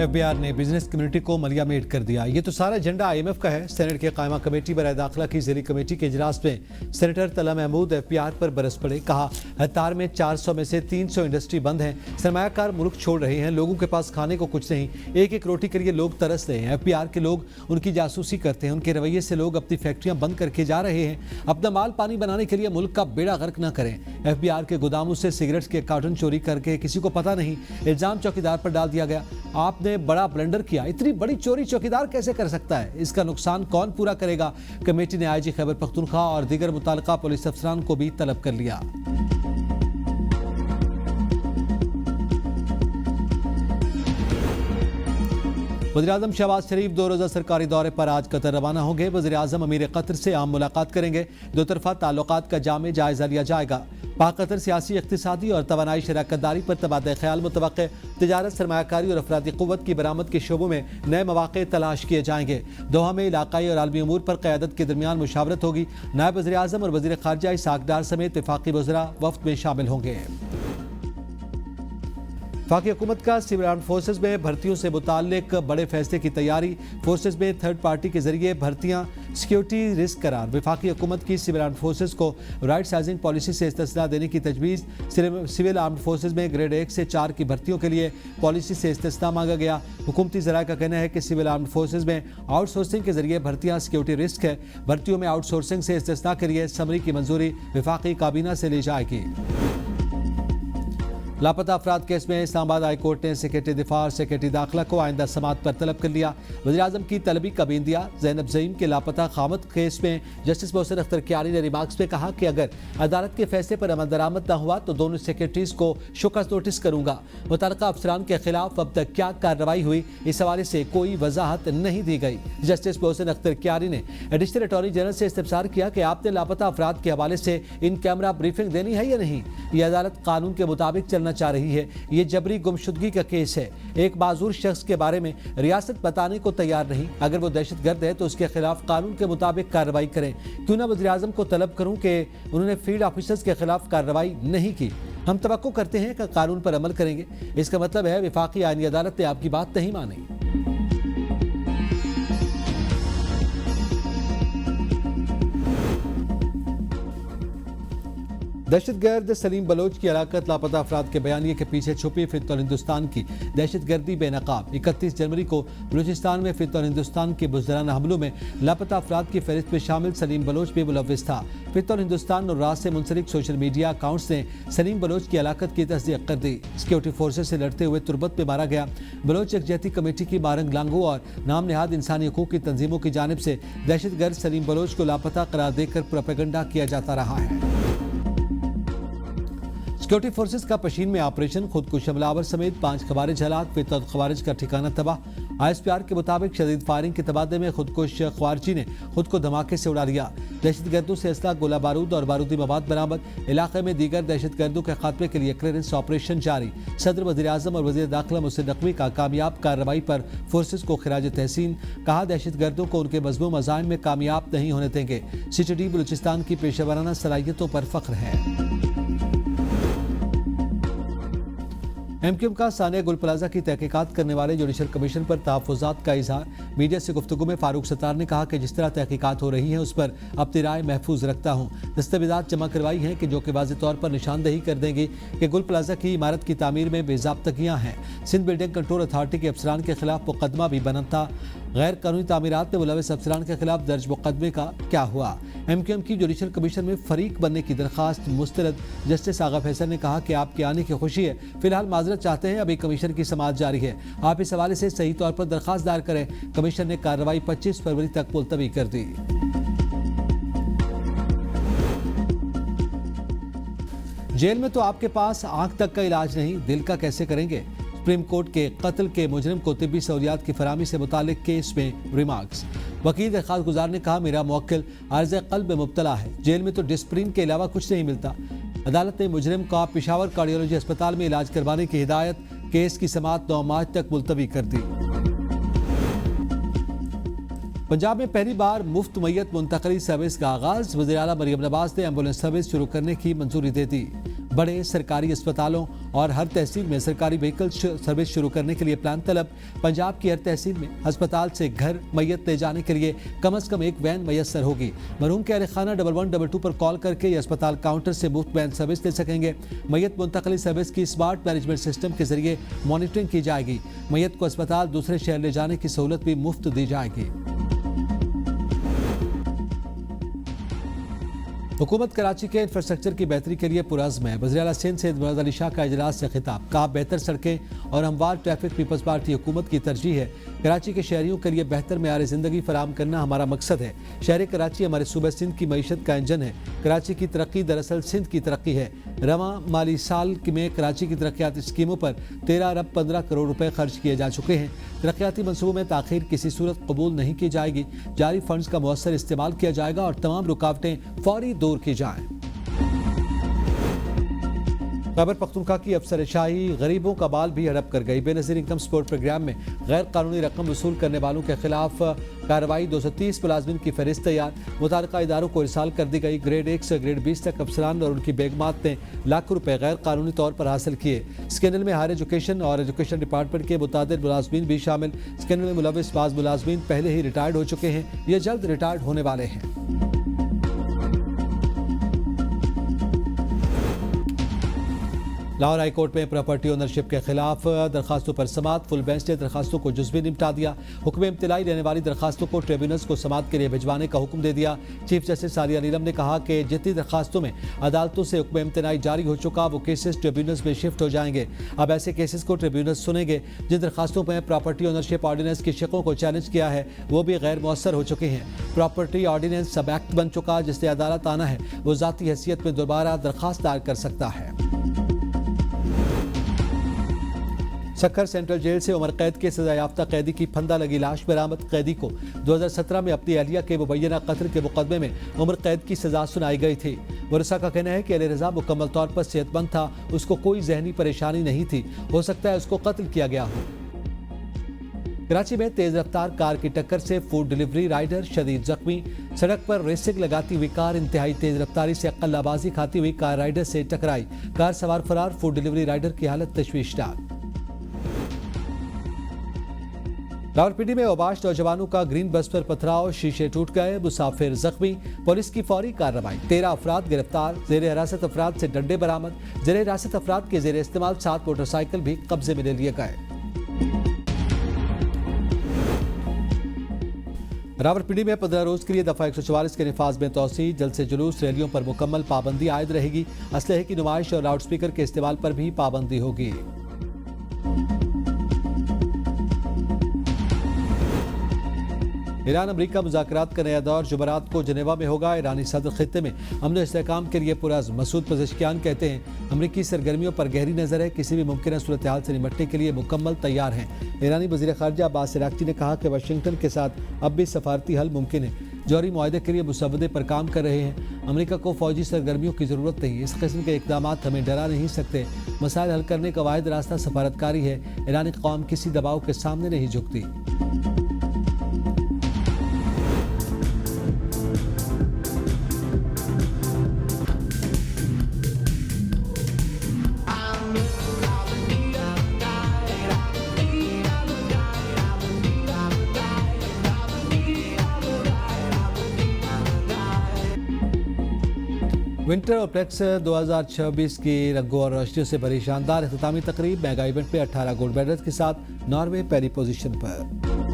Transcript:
FBR ने business community को मलिया मेट कर दिया। ये तो सारा एजेंडा आईएमएफ का है। सेनेट के कायमा कमेटी बराए दाखिला की ज़िली कमेटी के इजलास में सेनेटर तला महमूद एफबीआर पर बरस पड़े। कहा, हतार में 400 में से 300 इंडस्ट्री बंद है, सरमायाकार मुल्क छोड़ रहे हैं, लोगों के पास खाने को कुछ नहीं, एक एक रोटी के लिए लोग तरस रहे हैं। एफबीआर के लोग उनकी जासूसी करते हैं, उनके रवैये से लोग अपनी फैक्ट्रियां बंद करके जा रहे हैं। अपना माल पानी बनाने के लिए मुल्क का बेड़ा गर्क न करें। एफबीआर के गोदामों से सिगरेट्स के कार्टन चोरी करके किसी को पता नहीं, इल्जाम चौकीदार पर डाल दिया गया। आपने बड़ा ब्लंडर किया, इतनी बड़ी चोरी चौकीदार कैसे कर सकता है? इसका नुकसान कौन पूरा करेगा? कमेटी ने आईजी खैबर पख्तूनख्वा और दीगर मुताल्लिका पुलिस अफसरान को भी तलब कर लिया। वज़ीर-ए-आज़म शहबाज शरीफ 2 रोज़ा सरकारी दौरे पर आज कतर रवाना होंगे। वज़ीर-ए-आज़म अमीर कतर से आम मुलाकात करेंगे। दो तरफा ताल्लुकात का जामे जायजा लिया जाएगा। पाक कतर सियासी, इक़्तिसादी और तवानाई शराकतदारी पर तबादला ख्याल मुतवक्के, तिजारत, सरमायाकारी और अफरादी क़ुव्वत की बरामद के शोबों में नए मौक़े तलाश किए जाएंगे। दोहा में इलाक़ाई और आलमी अमूर पर क़यादत के दरमियान मुशावरत होगी। नायब वज़ीर-ए-आज़म और वज़ीर ख़ारजा इस्हाक़ डार समेत वफ़ाक़ी वज़रा वफ़द में शामिल होंगे। वफाकी हुकूमत का सिविल आर्म फोर्सेज में भर्तियों से मुताल्लिक बड़े फैसले की तैयारी। फोर्सेज में थर्ड पार्टी के जरिए भर्तियां सिक्योरिटी रिस्क करार। वफाकी हुकूमत की सिविल आर्म फोर्सेज को राइट साइजिंग पॉलिसी से इस्तिस्ना देने की तजवीज़। सिविल आर्म फोर्सेज में ग्रेड 1 से 4 की भर्तियों के लिए पॉलिसी से इस्तिस्ना मांगा गया। हुकूमती ज़राए का कहना है कि सिविल आर्म फोर्सेज में आउटसोर्सिंग के जरिए भर्तियां सिक्योरिटी रिस्क है। भर्तियों में आउटसोर्सिंग से इस्तिस्ना के लिए समरी की मंजूरी वफाकी काबीना से ली जाएगी। लापता अफराद केस में इस्लामाबाद हाई कोर्ट ने सेक्रेटरी दिफा और सेक्रेटरी दाखिला को आइंदा समाअत पर तलब कर लिया। वज़ीर-ए-आज़म की तलबी का बीन दिया। ज़ैनब ज़ईम के लापता खामद केस में जस्टिस मोहसिन अख्तर कियानी ने रिमार्क्स में कहा कि अगर अदालत के फैसले पर अमल दरामद न हुआ तो दोनों सेक्रेटरीज को शोकस नोटिस करूंगा। मुतल्लिका अफसरान के खिलाफ अब तक क्या कार्रवाई हुई, इस हवाले से कोई वजाहत नहीं दी गई। जस्टिस मोहसिन अख्तर कियानी ने एडिशनल अटॉर्नी जनरल से इस्तफसार किया कि आपने लापता अफराद के हवाले से इन कैमरा ब्रीफिंग देनी है या नहीं। यह अदालत कानून के मुताबिक चलना चाह रही है। यह जबरी गुमशुदगी का केस है। एक माजूर शख्स के बारे में रियासत बताने को तैयार नहीं। अगर वो दहशतगर्द है तो उसके खिलाफ कानून के मुताबिक कार्रवाई करें। क्यों ना वज़ीर-ए-आज़म को तलब करूं कि उन्होंने फील्ड ऑफिसर्स के खिलाफ कार्रवाई नहीं की। हम तवक्को करते हैं कि कानून पर अमल करेंगे। इसका मतलब है वफाकी आईनी अदालत ने आपकी बात नहीं मानी। दहशतगर्द सलीम बलोच की हलाकत लापता अफराद के बयानिए के पीछे छुपी फितौर हिंदुस्तान की दहशतगर्दी बेनकाब। 31 जनवरी को बलूचिस्तान में फितौर हिंदुस्तान के बुज़दिलाना हमलों में लापता अफराद की फहरिस्त में शामिल सलीम बलोच भी मुलव्विस था। फितौर हिंदुस्तान और राज से मुंसलिक सोशल मीडिया अकाउंट्स ने सलीम बलोच की हलाकत की तस्दीक कर दी। सिक्योरिटी फोर्सेज से लड़ते हुए तुरबत में मारा गया। बलोच यकजहती कमेटी की मारंग लांगो और नाम नहाद इंसानी हकूक़ की तंजीमों की जानिब से दहशतगर्द सलीम बलोच को लापता करार देकर प्रोपेगेंडा किया जाता रहा है। सिक्योरिटी फोर्सेज का पशीन में ऑपरेशन, खुदकुश हमलावर समेत 5 खवारिज हलाक, फितौर खवारिज का ठिकाना तबाह। आईएसपीआर के मुताबिक शदीद फायरिंग के तबादले में खुदकुश खवारजी ने खुद को धमाके से उड़ा लिया। दहशतगर्दों से असला, गोला बारूद और बारूदी मवाद बरामद। इलाके में दीगर दहशतगर्दों के खात्मे के लिए क्लियरेंस ऑपरेशन जारी। सदर, वज़ीर-ए-आज़म और वज़ीर दाखिला मुहसिन नकवी का कामयाब कार्रवाई पर फोर्सेज को खिराज तहसीन। कहा, दहशतगर्दों को उनके मज़मूम अज़ाइम में कामयाब नहीं होने देंगे। सीटीडी बलूचिस्तान की पेशेवराना सलाहियतों पर फख्र है। एमक्यूएम का सानिया गुल प्लाजा की तहकीकात करने वाले जुडिशल कमीशन पर तहफ़्फ़ुज़ात का इजहार। मीडिया से गुफ्तगू में फारूक सत्तार ने कहा कि जिस तरह तहकीकात हो रही हैं उस पर अपनी राय महफूज रखता हूँ। दस्तावेज़ात जमा करवाई हैं कि जो कि वाज़ेह तौर पर निशानदही कर देंगी कि गुल प्लाजा की इमारत की तामीर में बेज़ाब्तगियाँ हैं। सिंध बिल्डिंग कंट्रोल अथॉरिटी के अफसरान के खिलाफ मुकदमा भी बना था। गैर कानूनी तामीरात में मुलविस अफसरान के खिलाफ दर्ज मुकदमे का क्या हुआ? एमक्यूएम की जुडिशल कमीशन में फरीक बनने की दरखास्त मुस्तरद। जस्टिस आगा फैसल ने कहा कि आपके आने की खुशी है, फिलहाल माजरत चाहते हैं, अभी कमीशन की समाअत जारी है। आप इस हवाले से सही तौर पर दरखास्त दायर करें। कमीशन ने कार्रवाई 25 फरवरी तक मुलतवी कर दी। जेल में तो आपके पास आंख तक का इलाज नहीं, दिल का कैसे करेंगे? सुप्रीम कोर्ट के कत्ल के मुजरिम को तिब्बी सहूलियात की फराहमी से मुतालिक केस में रिमार्क्स। वकील दरख्वास्त गुजार ने कहा, मेरा मुवक्किल आर्ज़े क़ल्ब में मुब्तला है, जेल में तो डिस्प्रिन के अलावा कुछ नहीं मिलता। अदालत ने मुजरिम का पेशावर कार्डियोलॉजी अस्पताल में इलाज करवाने की हिदायत। केस की समाअत 9 मार्च तक मुलतवी कर दी। पंजाब में पहली बार मुफ्त मैयत मुंतकली सर्विस का आगाज। वज़ीर आला मरियम नवाज ने एम्बुलेंस सर्विस शुरू करने की मंजूरी दे दी। बड़े सरकारी अस्पतालों और हर तहसील में सरकारी व्हीकल सर्विस शुरू करने के लिए प्लान तलब। पंजाब की हर तहसील में अस्पताल से घर मैयत ले जाने के लिए कम से कम एक वैन मैसर होगी। मरहूम के अहलखाना 1122 पर कॉल करके ये अस्पताल काउंटर से मुफ्त वैन सर्विस ले सकेंगे। मैयत मुंतकली सर्विस की स्मार्ट मैनेजमेंट सिस्टम के जरिए मॉनिटरिंग की जाएगी। मैयत को अस्पताल दूसरे शहर ले जाने की सहूलत भी मुफ्त दी जाएगी। हुकूमत कराची के इंफ्रास्ट्रक्चर की बेहतरी के लिए पुरअज़्म है। वज़ीर आला सिंध सैयद मुराद अली शाह का इजलास से खिताब। कहा, बेहतर सड़कें और हमवार ट्रैफिक पीपल्स पार्टी हुकूमत की तरजीह है। कराची के शहरियों के लिए बेहतर मेयार ज़िंदगी फराहम करना हमारा मकसद है। शहर कराची हमारे सूबे सिंध की मईशत का इंजन है। कराची की तरक्की दरअसल सिंध की तरक्की है। रवां माली साल में कराची की तरक्याती स्कीमों पर 13 अरब 15 करोड़ रुपए खर्च किए जा चुके हैं। तरक्याती मनसूबों में ताख़ीर किसी सूरत कबूल नहीं की जाएगी। जारी फंड्स का मुअस्सर इस्तेमाल किया जाएगा और तमाम रुकावटें फौरी दूर की जाएं। खैबर पख्तूनख्वा की अफसरशाही गरीबों का बाल भी हड़प कर गई। बेनज़ीर इनकम सपोर्ट प्रोग्राम में गैर कानूनी रकम वसूल करने वालों के खिलाफ कार्रवाई। 230 मुलाजमिन की फहरिस्त तैयार। मुताल्लिका इदारों को इरसाल कर दी गई। ग्रेड 1 से ग्रेड 20 तक अफसरान और उनकी बेगमात ने लाखों रुपए गैर कानूनी तौर पर हासिल किए। स्कैंडल में हायर एजुकेशन और एजुकेशन डिपार्टमेंट के मुतादिद मुलाजमीन भी शामिल। स्कैंडल में मुलविस बाज़ मुलाजमीन पहले ही रिटायर्ड हो चुके हैं, ये जल्द रिटायर्ड होने वाले हैं। लाहौर हाई कोर्ट में प्रॉपर्टी ओनरशिप के खिलाफ दरखास्तों पर समात। फुल बेंच ने दरखास्तों को जुज़वी निपटा दिया। हुक्म इम्तिलाई रहने वाली दरखास्तों को ट्रिब्यूनल्स को समात के लिए भिजवाने का हुक्म दे दिया। चीफ जस्टिस सारिया नीलम ने कहा कि जितनी दरखास्तों में अदालतों से हुक्म इम्तिनाई जारी हो चुका, वो केसेस ट्रिब्यूनल्स में शिफ्ट हो जाएंगे। अब ऐसे केसेस को ट्रिब्यूनल्स सुनेंगे। जिन दरखास्तों में प्रॉपर्टी ओनरशिप ऑर्डिनेंस की शिकों को चैलेंज किया है, वो भी गैर मौसर हो चुके हैं। प्रॉपर्टी ऑर्डिनेंस सब एक्ट बन चुका, जिससे अदालत आना है वो ज़ाती हैसियत में दोबारा दरखास्त दायर कर सकता है। सक्खर सेंट्रल जेल से उम्र कैद के सजा याफ्ता कैदी की फंदा लगी लाश बरामद। कैदी को 2017 में अपनी अहलिया के मुबैना कत्ल के मुकदमे में उम्र कैद की सजा सुनाई गई थी। वरसा का कहना है कि अली रजा मुकम्मल तौर पर सेहतमंद था, उसको कोई जहनी परेशानी नहीं थी, हो सकता है उसको कत्ल किया गया हो। कराची में तेज रफ्तार कार की टक्कर से फूड डिलीवरी राइडर शदीद जख्मी। सड़क पर रेसिंग लगाती हुई कार इंतहाई तेज रफ्तारी से अक्लबाजी खाती हुई कार राइडर से टकराई। कार सवार फरार, फूड डिलीवरी राइडर की हालत तशवीशनाक। रावलपिंडी में ओबाश नौजवानों का ग्रीन बस पर पथराव, शीशे टूट गए, मुसाफिर जख्मी। पुलिस की फौरी कार्रवाई। 13 अफराद गिरफ्तार। जेर हिरासत अफराद से डंडे बरामद। जेर हिरासत अफराद के जेर इस्तेमाल 7 मोटरसाइकिल भी कब्जे में ले लिए गए। रावलपिंडी में 15 रोज के लिए दफा 144 के निफाज में तोसी। जल्द से जुलूस रैलियों पर मुकम्मल पाबंदी आयद रहेगी। असलहे की नुमाइश और लाउड स्पीकर के इस्तेमाल पर भी पाबंदी होगी। ईरान अमरीका मुज़ाकरात का नया दौर जुमेरात को जनेवा में होगा। ईरानी सदर खित्ते में अमन और इस्तेहकाम के लिए पुरअज़्म। मसूद पज़ेश्कियान कहते हैं, अमरीकी सरगर्मियों पर गहरी नज़र है, किसी भी मुमकिन सूरत हाल से निपटने के लिए मुकम्मल तैयार हैं। ईरानी वज़ीर ख़ारजा अब्बास इराक़ची ने कहा कि वाशिंगटन के साथ अब भी सफारती हल मुमकिन है। जौहरी मुआहदे के लिए मुसवदे पर काम कर रहे हैं। अमरीका को फ़ौजी सरगर्मियों की ज़रूरत नहीं। इस किस्म के इक़दाम हमें डरा नहीं सकते। मसाइल हल करने का वाहिद रास्ता सफारतकारी है। ईरानी कौम किसी दबाव के सामने नहीं झुकती। विंटर ओलंपिक्स 2026 की रंगों और रोशनियों से भरी शानदार इख्तितामी तकरीब। मेगा इवेंट में 18 गोल्ड मेडल्स के साथ नॉर्वे पहली पोजीशन पर।